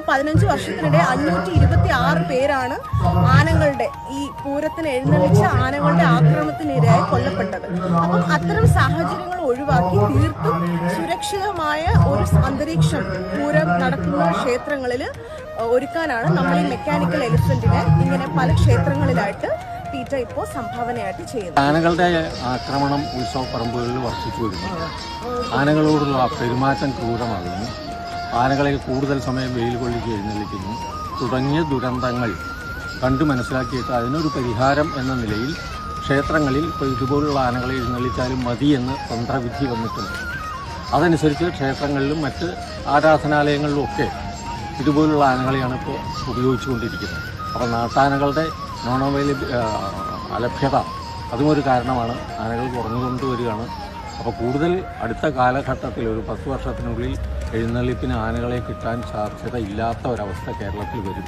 15 വർഷത്തിനിടെ 526 പേരാണ് ആനകളുടെ ഈ പൂരത്തിന് എഴുന്നള്ളിച്ച ആനകളുടെ ആക്രമണത്തിനിരയായി കൊല്ലപ്പെട്ടത്. അപ്പം അത്തരം സാഹചര്യങ്ങൾ ഒഴിവാക്കി തീർത്തും സുരക്ഷിതമായ ഒരു അന്തരീക്ഷം പൂരം നടക്കുന്ന ക്ഷേത്രങ്ങളിൽ ഒരുക്കാനാണ് നമ്മൾ ഈ മെക്കാനിക്കൽ എലിഫന്റിനെ ഇങ്ങനെ പല ക്ഷേത്രങ്ങളിലായിട്ട് പീറ്റർ ഇപ്പോൾ സംഭാവനയായിട്ട് ചെയ്യുന്നത്. ആനകളുടെ ആക്രമണം ഉത്സവ പറമ്പുകളിൽ വർദ്ധിച്ചു വരുന്നു. ആനകളോടുള്ള പെരുമാറ്റം ക്രൂരമാകുന്നു. ആനകളെ കൂടുതൽ സമയം വെയിൽ കൊള്ളിച്ച് എഴുന്നള്ളിക്കുന്നു തുടങ്ങിയ ദുരന്തങ്ങൾ കണ്ടു മനസ്സിലാക്കിയിട്ട് അതിനൊരു പരിഹാരം എന്ന നിലയിൽ ക്ഷേത്രങ്ങളിൽ ഇപ്പോൾ ഇതുപോലുള്ള ആനകളെ എഴുന്നള്ളിച്ചാലും മതി എന്ന് തന്ത്രവിധി വന്നിട്ടുണ്ട്. അതനുസരിച്ച് ക്ഷേത്രങ്ങളിലും മറ്റ് ആരാധനാലയങ്ങളിലും ഒക്കെ ഇതുപോലുള്ള ആനകളെയാണ് ഇപ്പോൾ ഉപയോഗിച്ചുകൊണ്ടിരിക്കുന്നത്. അപ്പോൾ നാട്ടാനകളുടെ അലഭ്യത അതും ഒരു കാരണമാണ്. ആനകൾ കുറഞ്ഞുകൊണ്ടുവരികയാണ്. അപ്പോൾ കൂടുതൽ അടുത്ത കാലഘട്ടത്തിൽ ഒരു 10 വർഷത്തിനുള്ളിൽ എഴുന്നള്ളിപ്പിന് ആനകളെ കിട്ടാൻ സാധ്യത ഇല്ലാത്ത ഒരവസ്ഥ കേരളത്തിൽ വരും.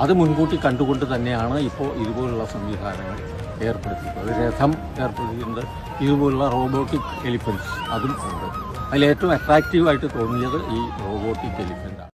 അത് മുൻകൂട്ടി കണ്ടുകൊണ്ട് തന്നെയാണ് ഇപ്പോൾ ഇതുപോലുള്ള സംവിധാനങ്ങൾ ഏർപ്പെടുത്തിയിട്ടുള്ളത്. രഥം ഏർപ്പെടുത്തിയിട്ടുണ്ട്, ഇതുപോലുള്ള റോബോട്ടിക് എലിഫൻസ് അതും ഉണ്ട്. അതിലേറ്റവും അട്രാക്റ്റീവായിട്ട് തോന്നിയത് ഈ റോബോട്ടിക് എലിഫൻ്റാണ്.